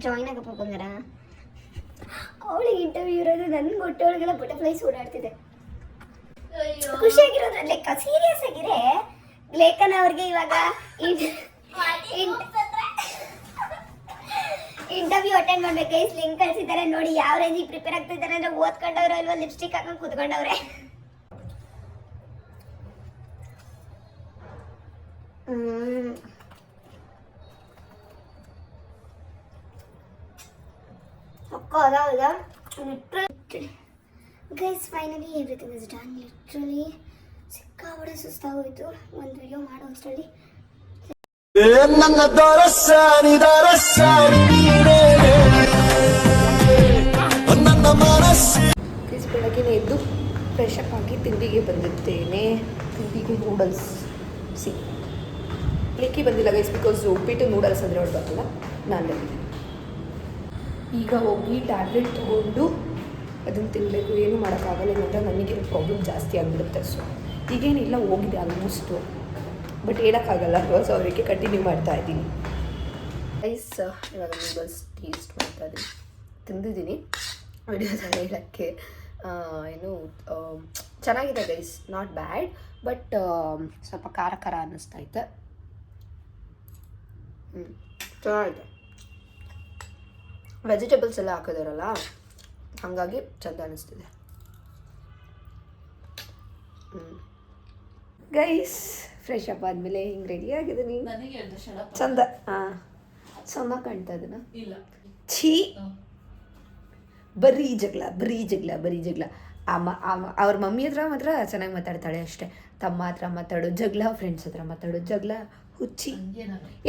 Join ಆಗಪ್ಪ ಬಂಗಾರ. ಅವಳಿಗೆ interview ಇರೋದು, ನನ್ಗೆ ಹೊಟ್ಟೆವಳಿಗೆಲ್ಲ ಬಟರ್ಫ್ಲೈಸ್ ಓಡಾಡ್ತಿದೆ. ಖುಷಿಯಾಗಿರೋದು ಲೆಕ್ಕ. ಸೀರಿಯಸ್ ಆಗಿರೇ ಲೇಖನ ಅವ್ರಿಗೆ ಇವಾಗ ಇಂಟರ್ವ್ಯೂ ಅಟೆಂಡ್ ಮಾಡ್ಬೇಕು. ಗೈಸ್ ಲಿಂಕ್ ಕಳಿಸಿದ್ದಾರೆ ನೋಡಿ, ಯಾವ ರೇಂಜಿಗೆ ಪ್ರಿಪೇರ್ ಆಗ್ತಿದ್ದಾರೆ ಅಂದ್ರೆ ಓದ್ಕೊಂಡವ್ರು ಅಲ್ವಾ, ಲಿಪ್ಸ್ಟಿಕ್ ಹಾಕೊಂಡು ಕೂತ್ಕೊಂಡವ್ರೆ. Guys finally everything is done. Literally ಸಿಕ್ಕಾಬಡೆ ಸುಸ್ತಾಗೋಯ್ತು ಒಂದು ವಿಡಿಯೋ ಮಾಡೋ ಅಷ್ಟರಲ್ಲಿ. ಬೆಳಗ್ಗೆ ಎದ್ದು ಫ್ರೆಶ್ ಅಪ್ ಆಗಿ ತಿಂಡಿಗೆ ಬಂದಿದ್ದೇನೆ. ತಿಂಡಿಗೆ ನೂಡಲ್ಸ್. ಲಿಕ್ಕಿ ಬಂದಿಲ್ಲ ಗೈಸ್, ಬಿಕಾಸ್ ಉಪ್ಪಿಟ್ಟು ನೂಡಲ್ಸ್ ಅಂದರೆ ಅವ್ರು ಬರಲ್ಲ, ನಾನು ಈಗ ಹೋಗಿ ಟ್ಯಾಬ್ಲೆಟ್ ತೊಗೊಂಡು ಅದನ್ನು ತಿನ್ನಬೇಕು. ಏನೂ ಮಾಡೋಕ್ಕಾಗಲ್ಲ, ಏನಂದರೆ ನನಗಿರೋ ಪ್ರಾಬ್ಲಮ್ ಜಾಸ್ತಿ ಆಗಿಬಿಡುತ್ತೆ. ಸೊ ಈಗೇನಿಲ್ಲ, ಹೋಗಿದೆ ಆಲ್ಮೋಸ್ಟು, ಬಟ್ ಹೇಳೋಕ್ಕಾಗಲ್ಲ. ಸೊ ಅವರಿಗೆ ಕಂಟಿನ್ಯೂ ಮಾಡ್ತಾ ಇದ್ದೀನಿ. ಗೈಸ್ ಇವಾಗ ನೂಡಲ್ಸ್ ಟೇಸ್ಟ್ ಮಾಡ್ತಾ ಇದ್ದೀನಿ. ತಿಂದಿದ್ದೀನಿ ವಿಡಿಯೋದಲ್ಲಿ ಹೇಳೋಕ್ಕೆ. ಏನು ಚೆನ್ನಾಗಿದೆ ಗೈಸ್, ನಾಟ್ ಬ್ಯಾಡ್, ಬಟ್ ಸ್ವಲ್ಪ ಖಾರ ಖಾರ ಅನ್ನಿಸ್ತೈತೆ. ಚೆನ್ನಾಗಿದೆ. ವೆಜಿಟೇಬಲ್ಸ್ ಎಲ್ಲ ಹಾಕಿದಾರಲ್ಲ, ಹಾಗಾಗಿ ಚಂದ ಅನ್ನಿಸ್ತಿದೆ. ಗೈಸ್ ಫ್ರೆಶ್ ಅಪ್ ಆದಮೇಲೆ ಹಿಂಗೆ ರೆಡಿ ಆಗಿದ್ದೀನಿ. ಚಂದ. ಹಾಂ, ಚಂದ ಕಾಣ್ತಾ ಇದೀನ? ಇಲ್ಲ, ಛೀ, ಬರೀ ಜಗಳ. ಅವ್ರ ಮಮ್ಮಿ ಹತ್ರ ಮಾತ್ರ ಚೆನ್ನಾಗಿ ಮಾತಾಡ್ತಾಳೆ ಅಷ್ಟೇ. ತಮ್ಮ ಹತ್ರ ಮಾತಾಡೋ ಜಗಳ, ಫ್ರೆಂಡ್ಸ್ ಹತ್ರ ಮಾತಾಡೋ ಜಗಳ, ಹುಚ್ಚಿ.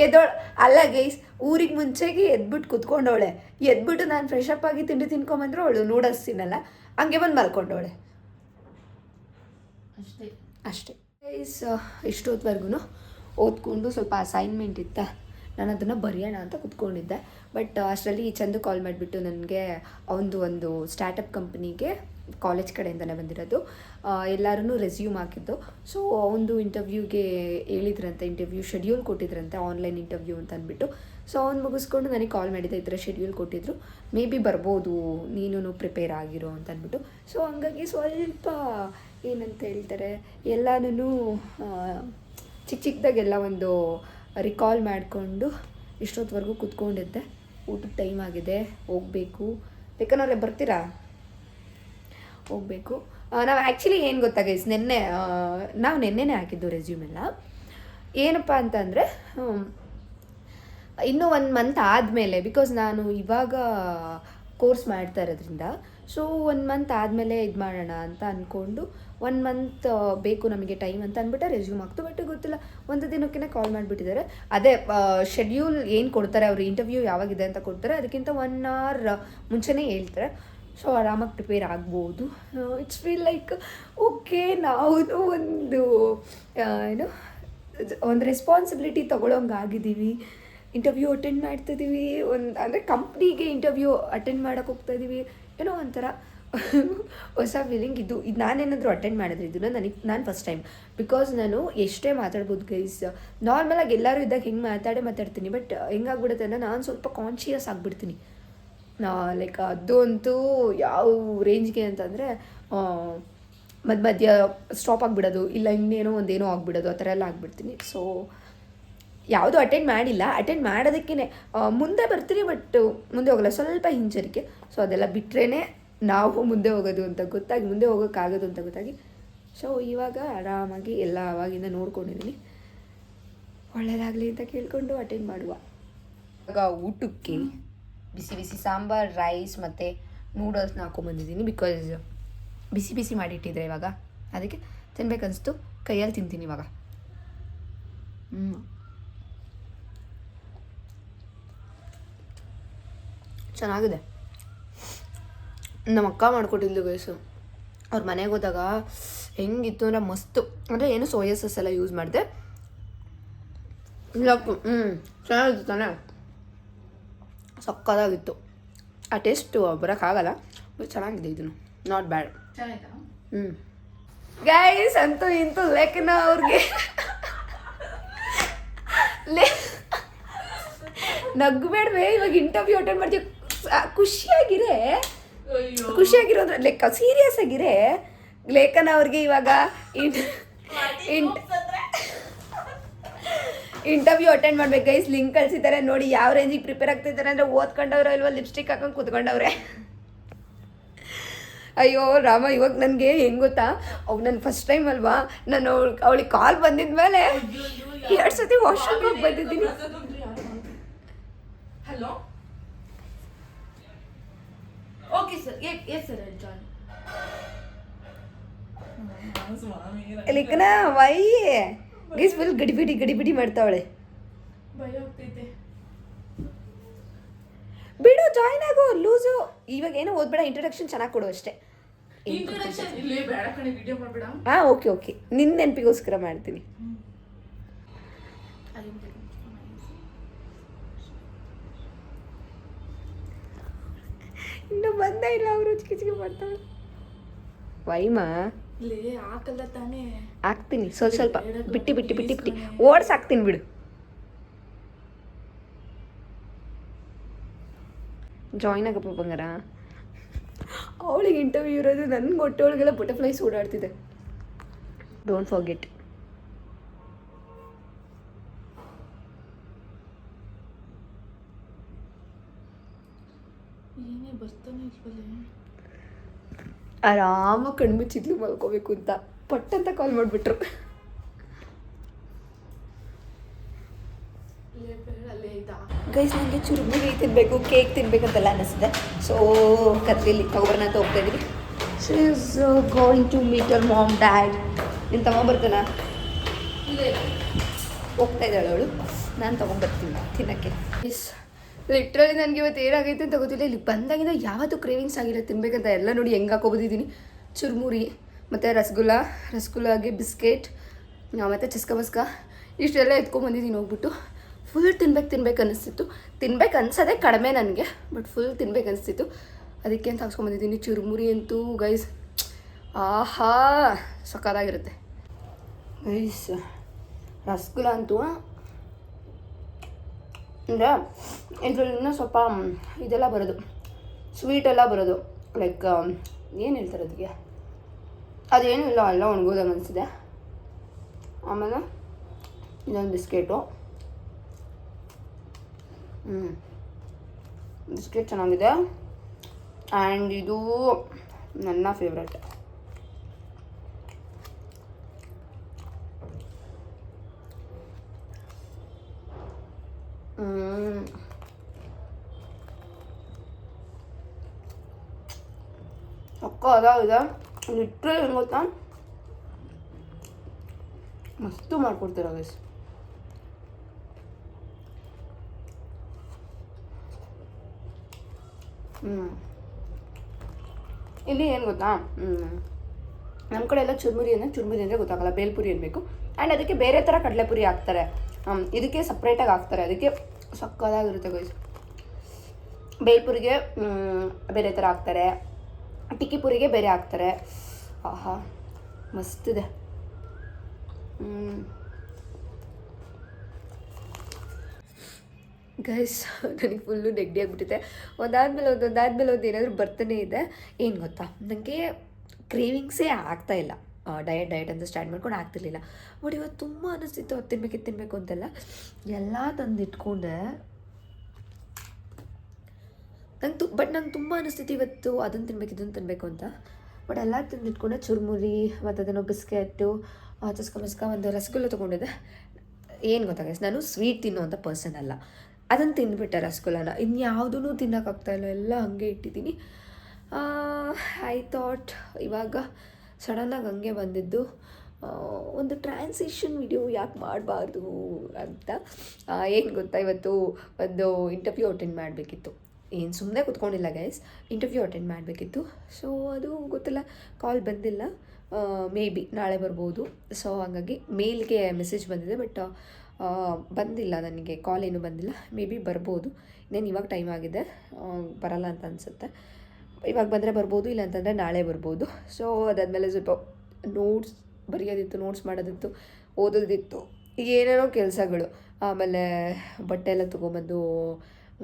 ಎದ್ದೋಳು ಅಲ್ಲ ಗೈಸ್, ಊರಿಗೆ ಮುಂಚೆಗೆ ಎದ್ಬಿಟ್ಟು ಕುತ್ಕೊಂಡವಳೆ. ಎದ್ಬಿಟ್ಟು ನಾನು ಫ್ರೆಶ್ ಅಪ್ ಆಗಿ ತಿಂಡಿ ತಿನ್ಕೊಂಬಂದ್ರೆ ಅವಳು ನೂಡಲ್ಸ್ ತಿನ್ನಲ್ಲ, ಹಂಗೆ ಬಂದು ಮಲ್ಕೊಂಡವಳೆ ಅಷ್ಟೇ. ಗೈಸ್ ಇಷ್ಟೊತ್ತವರೆಗೂ ಓದ್ಕೊಂಡು ಸ್ವಲ್ಪ ಅಸೈನ್ಮೆಂಟ್ ಇತ್ತ, ನಾನು ಅದನ್ನು ಬರೆಯೋಣ ಅಂತ ಕುತ್ಕೊಂಡಿದ್ದೆ. ಬಟ್ ಅಷ್ಟರಲ್ಲಿ ಚಂದು ಕಾಲ್ ಮಾಡಿಬಿಟ್ಟು ನನಗೆ ಒಂದು ಸ್ಟಾರ್ಟಪ್ ಕಂಪ್ನಿಗೆ ಕಾಲೇಜ್ ಕಡೆಯಿಂದನೇ ಬಂದಿರೋದು, ಎಲ್ಲರೂ ರೆಸ್ಯೂಮ್ ಹಾಕಿದ್ದು. ಸೊ ಒಂದು ಇಂಟರ್ವ್ಯೂಗೆ ಹೇಳಿದ್ರಂತೆ, ಇಂಟರ್ವ್ಯೂ ಶೆಡ್ಯೂಲ್ ಕೊಟ್ಟಿದ್ರಂತೆ, ಆನ್ಲೈನ್ ಇಂಟರ್ವ್ಯೂ ಅಂತ ಅಂದ್ಬಿಟ್ಟು. ಸೊ ಅವ್ನು ಮುಗಿಸ್ಕೊಂಡು ನನಗೆ ಕಾಲ್ ಮಾಡಿದ್ದೆ, ಈ ಥರ ಶೆಡ್ಯೂಲ್ ಕೊಟ್ಟಿದ್ರು, ಮೇ ಬಿ ಬರ್ಬೋದು, ನೀನು ಪ್ರಿಪೇರ್ ಆಗಿರೋ ಅಂತ ಅಂದ್ಬಿಟ್ಟು. ಸೊ ಹಂಗಾಗಿ ಸ್ವಲ್ಪ ಏನಂತ ಹೇಳ್ತಾರೆ, ಎಲ್ಲನೂ ಚಿಕ್ಕದಾಗೆಲ್ಲ ಒಂದು ರಿಕಾಲ್ ಮಾಡಿಕೊಂಡು ಇಷ್ಟೊತ್ತವರೆಗೂ ಕೂತ್ಕೊಂಡಿದ್ದೆ. ಊಟದ ಟೈಮ್ ಆಗಿದೆ, ಹೋಗಬೇಕು. ಬೇಕನ್ನೋರೆ ಬರ್ತೀರಾ? ಹೋಗಬೇಕು. ನಾವು ಆ್ಯಕ್ಚುಲಿ ಏನು ಗೊತ್ತಾ ಗೈಸ್, ನಾವು ನೆನ್ನೆನೇ ಹಾಕಿದ್ದು ರೆಸ್ಯೂಮ್ ಎಲ್ಲ. ಏನಪ್ಪ ಅಂತಂದರೆ ಇನ್ನೂ 1 ಮಂತ್ ಆದಮೇಲೆ, ಬಿಕಾಸ್ ನಾನು ಇವಾಗ ಕೋರ್ಸ್ ಮಾಡ್ತಾ ಇರೋದ್ರಿಂದ, ಸೊ 1 ಮಂತ್ ಆದಮೇಲೆ ಇದು ಮಾಡೋಣ ಅಂತ ಅಂದ್ಕೊಂಡು 1 ಮಂತ್ ಬೇಕು ನಮಗೆ ಟೈಮ್ ಅಂತ ಅಂದ್ಬಿಟ್ಟು ರೆಸ್ಯೂಮ್ ಆಗ್ತು. ಬಟ್ ಗೊತ್ತಿಲ್ಲ, ಒಂದು ದಿನಕ್ಕೇ ಕಾಲ್ ಮಾಡಿಬಿಟ್ಟಿದ್ದಾರೆ. ಅದೇ ಶೆಡ್ಯೂಲ್ ಏನು ಕೊಡ್ತಾರೆ, ಅವರು ಇಂಟರ್ವ್ಯೂ ಯಾವಾಗಿದೆ ಅಂತ ಕೊಡ್ತಾರೆ, ಅದಕ್ಕಿಂತ 1 ಅವರ್ ಮುಂಚೆನೇ ಹೇಳ್ತಾರೆ. ಸೊ ಆರಾಮಾಗಿ ಪ್ರಿಪೇರ್ ಆಗ್ಬೋದು. ಇಟ್ಸ್ ಫೀಲ್ ಲೈಕ್ ಓಕೆ, ನಾವು ಒಂದು ರೆಸ್ಪಾನ್ಸಿಬಿಲಿಟಿ ತೊಗೊಳೋಂಗಾಗಿದ್ದೀವಿ. ಇಂಟರ್ವ್ಯೂ ಅಟೆಂಡ್ ಮಾಡ್ತಿದ್ದೀವಿ, ಅಂದರೆ ಕಂಪ್ನಿಗೆ ಇಂಟರ್ವ್ಯೂ ಅಟೆಂಡ್ ಮಾಡೋಕ್ಕೆ ಹೋಗ್ತಾಯಿದ್ದೀವಿ. ಏನೋ ಒಂಥರ ಹೊಸ ಫೀಲಿಂಗ್. ಇದು ನಾನೇನಾದರೂ ಅಟೆಂಡ್ ಮಾಡಿದ್ರೆ ಇದನ್ನು ನಾನು ಫಸ್ಟ್ ಟೈಮ್. ಬಿಕಾಸ್ ನಾನು ಎಷ್ಟೇ ಮಾತಾಡ್ಬೋದು ಗೈಸ್, ನಾರ್ಮಲಾಗಿ ಎಲ್ಲರೂ ಇದ್ದಾಗ ಹಿಂಗೆ ಮಾತಾಡ್ತೀನಿ. ಬಟ್ ಹೆಂಗಾಗ್ಬಿಡುತ್ತೆ ಅಂದರೆ ನಾನು ಸ್ವಲ್ಪ ಕಾನ್ಷಿಯಸ್ ಆಗಿಬಿಡ್ತೀನಿ. ಲೈಕ್ ಅದು ಅಂತೂ ಯಾವ ರೇಂಜ್ಗೆ ಅಂತಂದರೆ ಮಧ್ಯ ಸ್ಟಾಪ್ ಆಗಿಬಿಡೋದು, ಇಲ್ಲ ಇನ್ನೇನೋ ಒಂದೇನೋ ಆಗಿಬಿಡೋದು, ಆ ಥರ ಎಲ್ಲ ಆಗಿಬಿಡ್ತೀನಿ. ಸೊ ಯಾವುದೂ ಅಟೆಂಡ್ ಮಾಡಿಲ್ಲ. ಅಟೆಂಡ್ ಮಾಡೋದಕ್ಕೇ ಮುಂದೆ ಬರ್ತೀನಿ, ಬಟ್ ಮುಂದೆ ಹೋಗಲ್ಲ, ಸ್ವಲ್ಪ ಹಿಂಜರಿಕೆ. ಸೊ ಅದೆಲ್ಲ ಬಿಟ್ಟರೆ ನಾವು ಮುಂದೆ ಹೋಗೋದು ಅಂತ ಗೊತ್ತಾಗಿ, ಮುಂದೆ ಹೋಗೋಕ್ಕಾಗೋದು ಅಂತ ಗೊತ್ತಾಗಿ, ಸೊ ಇವಾಗ ಆರಾಮಾಗಿ ಎಲ್ಲ ಅವಾಗಿಂದ ನೋಡ್ಕೊಂಡಿದ್ದೀನಿ. ಒಳ್ಳೆಯದಾಗಲಿ ಅಂತ ಕೇಳಿಕೊಂಡು ಅಟೆಂಡ್ ಮಾಡುವ. ಇವಾಗ ಊಟಕ್ಕೆ ಬಿಸಿ ಸಾಂಬಾರು, ರೈಸ್ ಮತ್ತು ನೂಡಲ್ಸ್ನ ಹಾಕೊಂಬಂದಿದ್ದೀನಿ. ಬಿಕಾಸ್ ಬಿಸಿ ಮಾಡಿಟ್ಟಿದ್ರೆ ಇವಾಗ, ಅದಕ್ಕೆ ತಿನ್ಬೇಕನ್ನಿಸ್ತು, ಕೈಯಲ್ಲಿ ತಿಂತೀನಿ ಇವಾಗ. ಚೆನ್ನಾಗಿದೆ. ನಮ್ಮ ಅಕ್ಕ ಮಾಡಿಕೊಟ್ಟಿದ್ಲು ಗೈಸು. ಅವ್ರ ಮನೆಗೆ ಹೋದಾಗ ಹೆಂಗಿತ್ತು ಅಂದರೆ ಮಸ್ತು. ಅಂದರೆ ಏನು ಸೋಯಾ ಸಾಸ್ ಎಲ್ಲ ಯೂಸ್ ಮಾಡಿದೆ. ಚೆನ್ನಾಗಿತ್ತು ತಾನೆ, ಸಕ್ಕತ್ತಾಗಿತ್ತು. ಆ ಟೇಸ್ಟು ಬರೋಕ್ಕಾಗಲ್ಲ, ಬಟ್ ಚೆನ್ನಾಗಿದೆ ಇದನ್ನು, ನಾಟ್ ಬ್ಯಾಡ್. ಗೈಸ್ ಅಂತೂ ಇಂತೂ ಲೇಖನ ಅವ್ರಿಗೆ ನಗ್ಬೇಡ್ವೆ, ಇವಾಗ ಇಂಟರ್ವ್ಯೂ ಅಟೆಂಡ್ ಮಾಡ್ತೀವಿ, ಖುಷಿಯಾಗಿರೇ, ಖುಷಿಯಾಗಿರೋದ್ರ ಲೆಕ್ಕ, ಸೀರಿಯಸ್ ಆಗಿರೇ. ಲೇಖನ ಅವ್ರಿಗೆ ಇವಾಗ ಇಂಟರ್ವ್ಯೂ ಅಟೆಂಡ್ ಮಾಡ್ಬೇಕು ಗೈಸ್, ಲಿಂಕ್ ಕಳಿಸಿದ್ದಾರೆ ನೋಡಿ. ಯಾವ ರೇಂಜಿಗೆ ಪ್ರಿಪೇರ್ ಆಗ್ತಿದ್ದಾರೆ ಅಂದರೆ ಓದ್ಕೊಂಡವ್ರೆ ಇಲ್ವಾ ಲಿಪ್ಸ್ಟಿಕ್ ಹಾಕೊಂಡು ಕೂತ್ಕೊಂಡವ್ರೆ. ಅಯ್ಯೋ ರಾಮ, ಇವಾಗ ನನಗೆ ಹೆಂಗೆ ಗೊತ್ತಾ, ಅವು ನನ್ನ ಫಸ್ಟ್ ಟೈಮ್ ಅಲ್ವಾ, ನಾನು ಅವಳಿಗೆ ಕಾಲ್ ಬಂದಿದ್ಮೇಲೆ 2 ಸತಿ ವಾಶ್ರೂಮ್ ಹೋಗಿ ಬಂದಿದ್ದೀನಿ. Hello, okay sir, yes sir, John. ಲಿಕ್ಕನ ವೈ ಗೈಸ್ ಫುಲ್ ಗಡಿಬಿಡಿ ಮಾಡ್ತಾವಳೆ. ಭಯ ಆಗ್ತೈತೆ. ಬಿಡು, ಜಾಯ್ನ್ ಆಗು, ಲೂಸು. ಇವಾಗ ಏನೋ ಓದ್ಬೇಡ, ಇಂಟ್ರೊಡಕ್ಷನ್ ಚೆನ್ನಾಗಿ ಕೊಡು ಅಷ್ಟೇ. ಇಂಟ್ರೊಡಕ್ಷನ್ ಇಲ್ಲೇ ಬೇಡ ಕಣೆ, ವಿಡಿಯೋ ಮಾಡಬೇಡ. ಹಾಂ ಓಕೆ, ನಿನ್ನ ನೆನಪಿಗೋಸ್ಕರ ಮಾಡ್ತೀನಿ. ಇನ್ನು ಬಂದೇ ಇಲ್ಲ, ಅವರು ಚಿಕ್ಕ ಮಾಡ್ತಾಳೆ. ವೈಮಾ ಲೇ ಹಾಕಲ್ಲ ತಾನೇ. ಹಾಕ್ತೀನಿ, ಸ್ವಲ್ಪ ಬಿಟ್ಟು ಓಡ್ಸ್ ಹಾಕ್ತೀನಿ ಬಿಡು. ಜಾಯ್ನ್ ಆಗಪ್ಪ ಬಂಗಾರ. ಅವಳಿಗೆ ಇಂಟರ್ವ್ಯೂ ಇರೋದು, ನನ್ಗೆ ಒಟ್ಟೊಳಗೆಲ್ಲ ಬಟರ್ಫ್ಲೈಸ್ ಓಡಾಡ್ತಿದೆ. Don't forget. ಏನೇ ಬರ್ತಾನೆ ಇಲ್ವಲ್ಲ. ಆರಾಮಾಗಿ ಕಣ್ಮುಚ್ಚಿದ್ಲು ಮಲ್ಕೋಬೇಕು ಅಂತ ಪಟ್ಟಂತ ಕಾಲ್ ಮಾಡಿಬಿಟ್ರು. ಗೈಸ್, ನನಗೆ ಚುರುಮುರಿ ತಿನ್ನಬೇಕು, ಕೇಕ್ ತಿನ್ಬೇಕಂತೆಲ್ಲ ಅನ್ನಿಸ್ತಿದೆ. ಸೊ ಕತ್ಲಿಲಿ ತಗೊಬರೋಣ ಅಂತ ಹೋಗ್ತಾ ಇದ್ದೀವಿ. She is going to meet our mom dad. ನೀನು ತಗೊಂಬರ್ತಾನ? ಹೋಗ್ತಾ ಇದ್ದಾಳೆ ಅವಳು, ನಾನು ತೊಗೊಂಬರ್ತೀನಿ ತಿನ್ನೋಕ್ಕೆ. ಎಸ್, ಲಿಟ್ರಲಿ ನನಗೆ ಇವತ್ತು ಏನಾಗೈತೆ ಅಂತ ಗೊತ್ತಿಲ್ಲ. ಇಲ್ಲಿ ಬಂದಾಗಿಂದ ಯಾವತ್ತೂ ಕ್ರೇವಿಂಗ್ಸ್ ಆಗಿಲ್ಲ ತಿನ್ಬೇಕಂತ. ಎಲ್ಲ ನೋಡಿ ಹೆಂಗೆ ಹಾಕೋಬಂದಿದ್ದೀನಿ. ಚುರುಮುರಿ ಮತ್ತು ರಸಗುಲ್ಲಾಗೆ ಬಿಸ್ಕೆಟ್ ಮತ್ತು ಚಸ್ಕ ಇಷ್ಟೆಲ್ಲ ಎತ್ಕೊಂಬಂದಿದ್ದೀನಿ. ಹೋಗ್ಬಿಟ್ಟು ಫುಲ್ ತಿನ್ಬೇಕು ಅನ್ನಿಸ್ತಿತ್ತು. ತಿನ್ಬೇಕು ಅನ್ಸೋದೇ ಕಡಿಮೆ ನನಗೆ, ಬಟ್ ಫುಲ್ ತಿನ್ಬೇಕು ಅನಿಸ್ತಿತ್ತು. ಅದಕ್ಕೆ ಅಂತ ಹಾಕ್ಸ್ಕೊಂಬಂದಿದ್ದೀನಿ. ಚುರುಮುರಿ ಅಂತೂ ಗೈಸ್ ಆಹಾ ಸಕ್ಕತ್ತಾಗಿರುತ್ತೆ ಗೈಸ್. ರಸಗುಲ್ಲ ಅಂತೂ ಅಂದರೆ ಇದರಲ್ಲಿ ಇನ್ನೂ ಸ್ವಲ್ಪ ಇದೆಲ್ಲ ಬರೋದು, ಸ್ವೀಟೆಲ್ಲ ಬರೋದು. ಲೈಕ್ ಏನು ಹೇಳ್ತಾರೆ ಅದಕ್ಕೆ, ಅದೇನು ಇಲ್ಲ, ಎಲ್ಲ ಒಣಗೋದಂಗೆ ಅನಿಸಿದೆ. ಆಮೇಲೆ ಇದೊಂದು ಬಿಸ್ಕೆಟು. ಬಿಸ್ಕೆಟ್ ಚೆನ್ನಾಗಿದೆ. ಆ್ಯಂಡ್ ಇದು ನನ್ನ ಫೇವ್ರೆಟ್. ಅದಾಗಿದೆ ಲಿಟ್ರಲಿ. ಏನು ಗೊತ್ತಾ, ಮಸ್ತು ಮಾಡಿಕೊಡ್ತೀರ ಗೈಸ್. ಇಲ್ಲಿ ಏನು ಗೊತ್ತಾ, ನಮ್ಮ ಕಡೆ ಎಲ್ಲ ಚುರುಮುರಿ ಅಂದರೆ ಗೊತ್ತಾಗಲ್ಲ, ಬೇಲ್ಪುರಿ ಅನ್ಬೇಕು. ಆ್ಯಂಡ್ ಅದಕ್ಕೆ ಬೇರೆ ಥರ ಕಡಲೆಪುರಿ ಹಾಕ್ತಾರೆ, ಇದಕ್ಕೆ ಸಪ್ರೇಟಾಗಿ ಹಾಕ್ತಾರೆ. ಅದಕ್ಕೆ ಸಕ್ಕದಾಗಿರುತ್ತೆ ಗೈಸ್. ಬೇಲ್ಪುರಿಗೆ ಬೇರೆ ಥರ ಹಾಕ್ತಾರೆ, ಟಿಕ್ಕಿ ಪುರಿಗೆ ಬೇರೆ ಹಾಕ್ತಾರೆ. ಆಹಾ ಮಸ್ತಿದೆ. ಗೈಸ್, ನನಗೆ ಫುಲ್ಲು ನೆಗಡಿ ಆಗಿಬಿಟ್ಟಿದೆ. ಒಂದಾದ್ಮೇಲೆ ಒಂದು ಏನಾದರೂ ಬರ್ತಾನೆ ಇದೆ. ಏನು ಗೊತ್ತಾ, ನನಗೆ ಕ್ರೇವಿಂಗ್ಸೇ ಆಗ್ತಾಯಿಲ್ಲ. ಡಯಟ್ ಅಂತ ಸ್ಟಾರ್ಟ್ ಮಾಡ್ಕೊಂಡು ಆಗ್ತಿರ್ಲಿಲ್ಲ. ಬಟ್ ಇವತ್ತು ತುಂಬ ಅನ್ನಿಸ್ತಿತ್ತು ಅದು ತಿನ್ನಬೇಕು ಅಂತೆಲ್ಲ. ಎಲ್ಲ ತಂದಿಟ್ಕೊಂಡೆ. ನಂಗೆ ತುಂಬ ಅನ್ನಿಸ್ತಿತ್ತು ಇವತ್ತು ಅದನ್ನು ತಿನ್ನಬೇಕು ಇದನ್ನು ತಿನ್ನಬೇಕು ಅಂತ. ಬಟ್ ಎಲ್ಲ ತಂದಿಟ್ಕೊಂಡೆ. ಚುರುಮುರಿ ಮತ್ತು ಅದನ್ನು ಬಿಸ್ಕೆಟ್ಟು, ಚಸ್ಕ ಒಂದು ರಸಗುಲ್ಲ ತೊಗೊಂಡಿದ್ದೆ. ಏನು ಗೊತ್ತಾಗ, ನಾನು ಸ್ವೀಟ್ ತಿನ್ನೋವಂಥ ಪರ್ಸನ್ ಅಲ್ಲ. ಅದನ್ನು ತಿಂದುಬಿಟ್ಟೆ ರಸಗುಲ್ಲನ. ಇನ್ಯಾವುದೂ ತಿನ್ನೋಕ್ಕಾಗ್ತಾಯಿಲ್ಲ, ಎಲ್ಲ ಹಾಗೆ ಇಟ್ಟಿದ್ದೀನಿ. ಐ ಥಾಟ್ ಇವಾಗ ಸಡನ್ನಾಗಿ ಹಂಗೆ ಬಂದಿದ್ದು ಒಂದು ಟ್ರಾನ್ಸಿಷನ್ ವಿಡಿಯೋ ಯಾಕೆ ಮಾಡಬಾರ್ದು ಅಂತ. ಏನು ಗೊತ್ತಾ, ಇವತ್ತು ಒಂದು ಇಂಟರ್ವ್ಯೂ ಅಟೆಂಡ್ ಮಾಡಬೇಕಿತ್ತು. ಏನು ಸುಮ್ಮನೆ ಕೂತ್ಕೊಂಡಿಲ್ಲ ಗೈಸ್, ಇಂಟರ್ವ್ಯೂ ಅಟೆಂಡ್ ಮಾಡಬೇಕಿತ್ತು. ಸೊ ಅದು ಗೊತ್ತಿಲ್ಲ, ಕಾಲ್ ಬಂದಿಲ್ಲ. ಮೇ ಬಿ ನಾಳೆ ಬರ್ಬೋದು. ಸೊ ಹಾಗಾಗಿ ಮೇಲ್ಗೆ ಮೆಸೇಜ್ ಬಂದಿದೆ, ಬಟ್ ಬಂದಿಲ್ಲ ನನಗೆ, ಕಾಲ್ ಏನೂ ಬಂದಿಲ್ಲ. ಮೇ ಬಿ ಬರ್ಬೋದು. ಇನ್ನೇನು ಇವಾಗ ಟೈಮ್ ಆಗಿದೆ, ಬರಲ್ಲ ಅಂತ ಅನಿಸುತ್ತೆ. ಇವಾಗ ಬಂದರೆ ಬರ್ಬೋದು, ಇಲ್ಲ ಅಂತಂದರೆ ನಾಳೆ ಬರ್ಬೋದು. ಸೊ ಅದಾದಮೇಲೆ ಸ್ವಲ್ಪ ನೋಟ್ಸ್ ಬರೆಯೋದಿತ್ತು, ನೋಟ್ಸ್ ಮಾಡೋದಿತ್ತು, ಓದೋದಿತ್ತು, ಏನೇನೋ ಕೆಲಸಗಳು. ಆಮೇಲೆ ಬಟ್ಟೆ ಎಲ್ಲ ತೊಗೊಂಬಂದು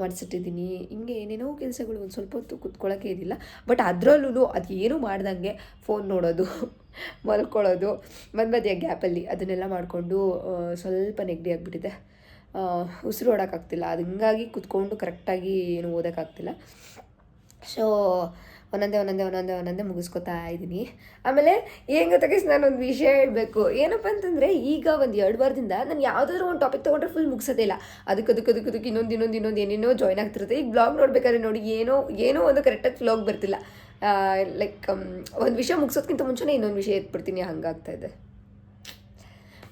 ಮಾಡಿಸಿಟ್ಟಿದ್ದೀನಿ. ಹಿಂಗೆ ಏನೇನೋ ಕೆಲಸಗಳು ಒಂದು ಸ್ವಲ್ಪ ಹೊತ್ತು ಕುತ್ಕೊಳ್ಳೋಕ್ಕೆ ಇದಿಲ್ಲ. ಬಟ್ ಅದರಲ್ಲೂ ಅದು ಏನೂ ಮಾಡ್ದಂಗೆ ಫೋನ್ ನೋಡೋದು, ಮಲ್ಕೊಳ್ಳೋದು, ಮಧ್ಯ ಗ್ಯಾಪಲ್ಲಿ ಅದನ್ನೆಲ್ಲ ಮಾಡಿಕೊಂಡು ಸ್ವಲ್ಪ ನೆಗಡಿ ಆಗಿಬಿಟ್ಟಿದೆ. ಉಸಿರು ಓಡೋಕ್ಕಾಗ್ತಿಲ್ಲ. ಅದು ಹಿಂಗಾಗಿ ಕುತ್ಕೊಂಡು ಕರೆಕ್ಟಾಗಿ ಏನು ಓದೋಕ್ಕಾಗ್ತಿಲ್ಲ. ಸೊ ಒಂದೊಂದೇ ಮುಗಿಸ್ಕೊತಾ ಇದ್ದೀನಿ. ಆಮೇಲೆ ಏನು ಗೊತ್ತಾಗ ನಾನೊಂದು ವಿಷಯ ಹೇಳಬೇಕು. ಏನಪ್ಪ ಅಂತಂದರೆ ಈಗ ಒಂದು 2 ವಾರದಿಂದ ನಾನು ಯಾವುದಾದ್ರೂ ಒಂದು ಟಾಪಿಕ್ ತೊಗೊಂಡ್ರೆ ಫುಲ್ ಮುಗಿಸೋದೇ ಇಲ್ಲ. ಅದಕ್ಕೆ ಇನ್ನೊಂದು ಏನೇನೋ ಜಾಯ್ನ್ ಆಗ್ತಿರುತ್ತೆ. ಈಗ ಬ್ಲಾಗ್ ನೋಡ್ಬೇಕಾದ್ರೆ ನೋಡಿ ಏನೋ ಒಂದು ಕರೆಕ್ಟಾಗಿ ಫ್ಲಾಗ್ ಬರ್ತಿಲ್ಲ. ಲೈಕ್ ಒಂದು ವಿಷಯ ಮುಗಿಸೋದ್ಕಿಂತ ಮುಂಚೆನೇ ಇನ್ನೊಂದು ವಿಷಯ ಎತ್ಬಿಡ್ತೀನಿ, ಹಂಗಾಗ್ತಾಯಿದೆ.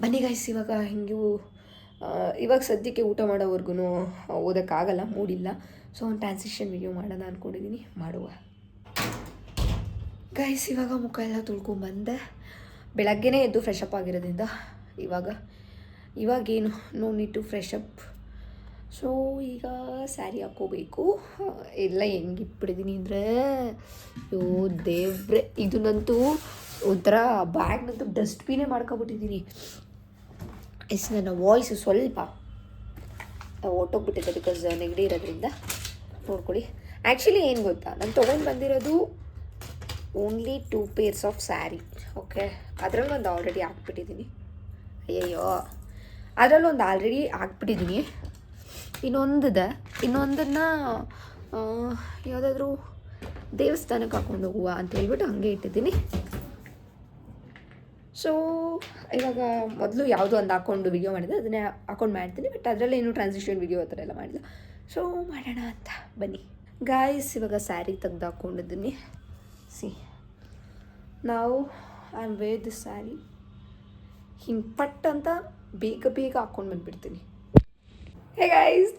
ಬನ್ನಿ ಗೈಸ್, ಇವಾಗ ಸದ್ಯಕ್ಕೆ ಊಟ ಮಾಡೋವರೆಗೂ ಓದೋಕ್ಕಾಗಲ್ಲ, ಮೂಡಿಲ್ಲ. ಸೊ ಒಂದು ಟ್ರಾನ್ಸಿಷನ್ ವಿಡಿಯೋ ಮಾಡೋಣ ಅಂದ್ಕೊಂಡಿದ್ದೀನಿ, ಮಾಡುವ. ಗೈಸ್ ಇವಾಗ ಮುಖ ಎಲ್ಲ ತೊಳ್ಕೊಂಬಂದೆ. ಬೆಳಗ್ಗೆನೇ ಎದ್ದು ಫ್ರೆಶ್ ಅಪ್ ಆಗಿರೋದ್ರಿಂದ ಇವಾಗೇನು no need to fresh up. So ಈಗ ಸ್ಯಾರಿ ಹಾಕ್ಕೋಬೇಕು. ಎಲ್ಲ ಹೆಂಗಿಟ್ಬಿಟ್ಟಿದ್ದೀನಿ ಅಂದರೆ, ಅಯ್ಯೋ ದೇವ್ರೆ, ಇದನ್ನಂತೂ ಒಂಥರ ಬ್ಯಾಗ್ನಂತೂ ಡಸ್ಟ್ಬಿನೇ ಮಾಡ್ಕೊಬಿಟ್ಟಿದ್ದೀನಿ. ನನ್ನ ವಾಯ್ಸು ಸ್ವಲ್ಪ ಹೊಟ್ಟೋಗ್ಬಿಟ್ಟಿದೆ ಬಿಕಾಸ್ ನೆಗಡಿ ಇರೋದ್ರಿಂದ. ನೋಡ್ಕೊಳ್ಳಿ. ಆ್ಯಕ್ಚುಲಿ ಏನು ಗೊತ್ತಾ, ನಾನು ತೊಗೊಂಡು ಬಂದಿರೋದು only 2 pairs of sari. Okay, ಅದರಲ್ಲಿ ಒಂದು ಆಲ್ರೆಡಿ ಹಾಕ್ಬಿಟ್ಟಿದ್ದೀನಿ. ಅಯ್ಯಯ್ಯೋ, ಅದರಲ್ಲಿ ಒಂದು ಆಲ್ರೆಡಿ ಹಾಕ್ಬಿಟ್ಟಿದ್ದೀನಿ. ಇನ್ನೊಂದನ್ನು ಯಾವುದಾದ್ರೂ ದೇವಸ್ಥಾನಕ್ಕೆ ಹಾಕ್ಕೊಂಡು ಹೋಗುವ ಅಂತ ಹೇಳ್ಬಿಟ್ಟು ಹಾಗೆ ಇಟ್ಟಿದ್ದೀನಿ. ಸೊ ಇವಾಗ ಮೊದಲು ಯಾವುದೋ ಒಂದು ಹಾಕ್ಕೊಂಡು ವಿಡಿಯೋ ಮಾಡಿದೆ, ಅದನ್ನೇ ಹಾಕ್ಕೊಂಡು ಮಾಡ್ತೀನಿ. ಬಟ್ ಅದರಲ್ಲಿ ಏನು ಟ್ರಾನ್ಸಿಷನ್ ವಿಡಿಯೋ ಆ ಥರ ಎಲ್ಲ ಮಾಡಿಲ್ಲ. ಸೊ ಮಾಡೋಣ ಅಂತ ಬನ್ನಿ ಗಾಯ್ಸ್. ಇವಾಗ ಸ್ಯಾರಿ ತೆಗ್ದು ಹಾಕ್ಕೊಂಡಿದ್ದೀನಿ. ನಾವು I am wear this sari. ಹಿಂಗೆ ಪಟ್ ಅಂತ ಬೇಗ ಹಾಕ್ಕೊಂಡು ಬಂದುಬಿಡ್ತೀನಿ. ಹೇ ಗೈಸ್,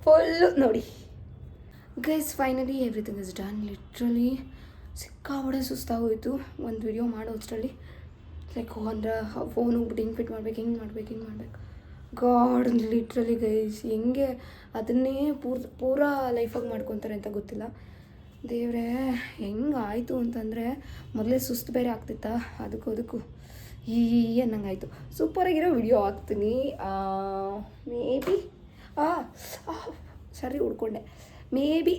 ಫುಲ್ಲು ನೋಡಿ guys, finally everything is done. Literally ಸಿಕ್ಕಾಬಡೆ ಸುಸ್ತಾಗೋಯಿತು ಒಂದು ವಿಡಿಯೋ ಮಾಡೋ ಅಷ್ಟರಲ್ಲಿ. ಲೈಕ್ ಅಂದರೆ ಫೋನ್ ಹೋಗ್ಬಿಟ್ಟು ಹಿಂಗೆ ಫಿಟ್ ಮಾಡ್ಬೇಕು, ಹಿಂಗೆ ಮಾಡ್ಬೇಕು. ಗಾಡ್, ಲಿಟ್ರಲಿ ಗೈಸ್, ಹೆಂಗೆ ಅದನ್ನೇ ಪೂರಾ ಲೈಫಾಗಿ ಮಾಡ್ಕೊತಾರೆ ಅಂತ ಗೊತ್ತಿಲ್ಲ. ದೇವ್ರೇ, ಹೆಂಗಾಯಿತು ಅಂತಂದರೆ, ಮೊದಲೇ ಸುಸ್ತು ಬೇರೆ ಆಗ್ತಿತ್ತಾ, ಅದಕ್ಕೂ ಅನ್ನಂಗಾಯಿತು. ಸೂಪರಾಗಿರೋ ವಿಡಿಯೋ ಹಾಕ್ತೀನಿ. ಮೇ ಬಿ ಸರಿ ಉಡ್ಕೊಂಡೆ. ಮೇ ಬಿ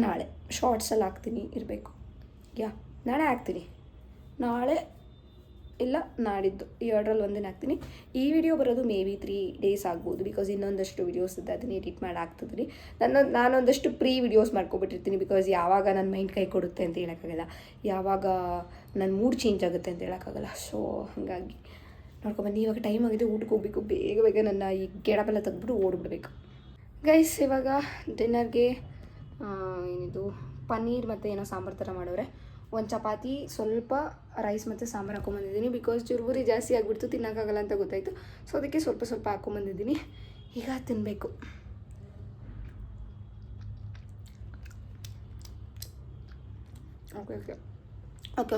ನಾಳೆ ಶಾರ್ಟ್ಸಲ್ಲಿ ಹಾಕ್ತೀನಿ ಇರಬೇಕು. ನಾಳೆ ಹಾಕ್ತೀನಿ, ನಾಳೆ ಇಲ್ಲ ನಾಡಿದ್ದು, ಈ 2ರಲ್ಲಿ ಒಂದಿನ ಹಾಕ್ತೀನಿ. ಈ ವಿಡಿಯೋ ಬರೋದು ಮೇ ಬಿ 3 days ಆಗ್ಬೋದು. ಬಿಕಾಸ್ ಇನ್ನೊಂದಷ್ಟು ವಿಡಿಯೋಸ್ ಇದೆ, ಅದನ್ನ ಎಡಿಟ್ ಮಾಡಿ ಹಾಕ್ತಿದ್ದೀನಿ. ನಾನೊಂದಷ್ಟು ಪ್ರೀ ವಿಡಿಯೋಸ್ ಮಾಡ್ಕೊಬಿಟ್ಟಿರ್ತೀನಿ. ಬಿಕಾಸ್ ಯಾವಾಗ ನನ್ನ ಮೈಂಡ್ ಕೈ ಕೊಡುತ್ತೆ ಅಂತ ಹೇಳೋಕ್ಕಾಗಲ್ಲ, ಯಾವಾಗ ನನ್ನ ಮೂಡ್ ಚೇಂಜ್ ಆಗುತ್ತೆ ಅಂತ ಹೇಳೋಕ್ಕಾಗಲ್ಲ. ಸೊ ಹಾಗಾಗಿ ನೋಡ್ಕೊಬನ್ನಿ. ಇವಾಗ ಟೈಮ್ ಆಗಿದೆ, ಊಟಕ್ಕೆ ಹೋಗ್ಬೇಕು. ಬೇಗ ನನ್ನ ಈ ಗೆಡಪೆಲ್ಲ ತೆಗೆದ್ಬಿಟ್ಟು ಓಡ್ಬಿಡ್ಬೇಕು ಗೈಸ್. ಇವಾಗ ಡಿನ್ನರ್ಗೆ ಏನಿದು ಪನ್ನೀರ್ ಮತ್ತು ಏನೋ ಸಾಂಬಾರು ಥರ ಮಾಡೋರೆ. ಒಂದು ಚಪಾತಿ, ಸ್ವಲ್ಪ ರೈಸ್ ಮತ್ತು ಸಾಂಬಾರು ಹಾಕ್ಕೊಂಬಂದಿದ್ದೀನಿ. ಬಿಕಾಸ್ ಚುರುಬುರಿ ಜಾಸ್ತಿ ಆಗಿಬಿಡ್ತು, ತಿನ್ನೋಕ್ಕಾಗಲ್ಲ ಅಂತ ಗೊತ್ತಾಯಿತು. ಸೊ ಅದಕ್ಕೆ ಸ್ವಲ್ಪ ಹಾಕ್ಕೊಂಬಂದಿದ್ದೀನಿ. ಈಗ ತಿನ್ನಬೇಕು.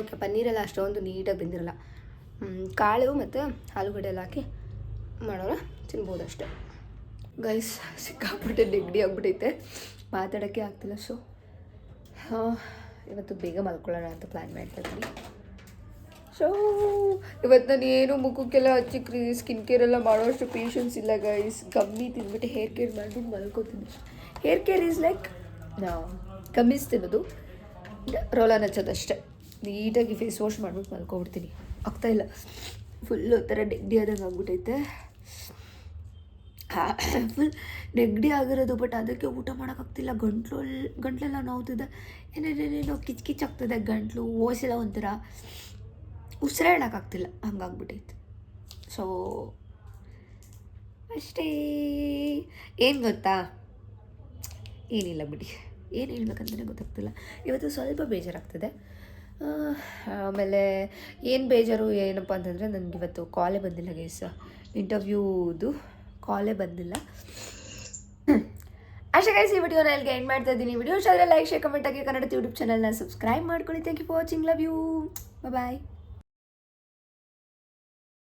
ಓಕೆ ಪನ್ನೀರೆಲ್ಲ ಅಷ್ಟೊಂದು ನೀಟಾಗಿ ಬೆಂದಿರಲ್ಲ. ಕಾಳು ಮತ್ತು ಆಲೂಗಡ್ಡೆ ಎಲ್ಲ ಹಾಕಿ ಮಾಡೋಣ, ತಿನ್ಬೋದು ಅಷ್ಟೇ. ಗೈಸ್ ಸಿಕ್ಕಾಬಿಟ್ಟೆ ನೆಗಡಿ ಆಗ್ಬಿಟ್ಟೈತೆ, ಮಾತಾಡೋಕ್ಕೆ ಆಗ್ತಿಲ್ಲ. ಸೊ ಇವತ್ತು ಬೇಗ ಮಲ್ಕೊಳ್ಳೋಣ ಅಂತ ಪ್ಲ್ಯಾನ್ ಮಾಡ್ತಾಯಿದ್ದೀನಿ. ಸೊ ಇವತ್ತು ನಾನು ಏನು ಮುಖಕ್ಕೆಲ್ಲ ಹಚ್ಚಿ ಸ್ಕಿನ್ ಕೇರ್ ಎಲ್ಲ ಮಾಡೋಷ್ಟು ಪೇಷನ್ಸ್ ಇಲ್ಲ ಗೈಸ್. ಗಮ್ಮಿ ತಿಂದ್ಬಿಟ್ಟು ಹೇರ್ ಕೇರ್ ಮಾಡಿಬಿಟ್ಟು ಮಲ್ಕೋತೀನಿ. Hair care is like gummies ತಿನ್ನೋದು, ರೋಲನ್ ಹಚ್ಚೋದಷ್ಟೇ. ನೀಟಾಗಿ ಫೇಸ್ ವಾಶ್ ಮಾಡಿಬಿಟ್ಟು ಮಲ್ಕೊಬಿಡ್ತೀನಿ. ಆಗ್ತಾಯಿಲ್ಲ, ಫುಲ್ಲು ಥರ ನೆಗಡಿ ಆದಂಗೆ ಆಗ್ಬಿಟ್ಟೈತೆ. ಫುಲ್ ನೆಗಡಿ ಆಗಿರೋದು. ಬಟ್ ಅದಕ್ಕೆ ಊಟ ಮಾಡೋಕ್ಕಾಗ್ತಿಲ್ಲ. ಗಂಟ್ಲೆಲ್ಲ ನೋವ್ತಿದೆ, ಏನೇನೇನೋ ಕಿಚ್ ಆಗ್ತದೆ ಗಂಟ್ಲು. ಓಸೆಲ್ಲ ಒಂಥರ ಉಸಿರಾಡೋಕ್ಕಾಗ್ತಿಲ್ಲ, ಹಂಗಾಗ್ಬಿಟ್ಟೈತೆ. ಸೊ ಅಷ್ಟೇ. ಏನು ಗೊತ್ತಾ, ಏನಿಲ್ಲ ಬಿಡಿ, ಏನು ಹೇಳ್ಬೇಕಂತಲೇ ಗೊತ್ತಾಗ್ತಿಲ್ಲ. ಇವತ್ತು ಸ್ವಲ್ಪ ಬೇಜಾರಾಗ್ತಿದೆ. ಆಮೇಲೆ ಏನು ಬೇಜಾರು ಏನಪ್ಪ ಅಂತಂದರೆ, ನನಗಿವತ್ತು ಕಾಲೇ ಬಂದಿಲ್ಲ ಗೈಸ್. ಇಂಟರ್ವ್ಯೂದು ಕಾಲೇ ಬಂದಿಲ್ಲ. ಅಷ್ಟೇ ಗೈಸ್, ಈ ವಿಡಿಯೋನ ಎಲ್ಲಿಗೆ ಎಂಡ್ ಮಾಡ್ತಾ ಇದ್ದೀನಿ. ವಿಡಿಯೋ ಇಷ್ಟ ಆದರೆ ಲೈಕ್, ಶೇರ್, ಕಮೆಂಟ್ ಆಗಿ ಕನ್ನಡ ಯೂಟ್ಯೂಬ್ ಚಾನಲ್ನ ಸಬ್ಸ್ಕ್ರೈಬ್ ಮಾಡ್ಕೊಳ್ಳಿ. Thank you for watching. Love you. Bye.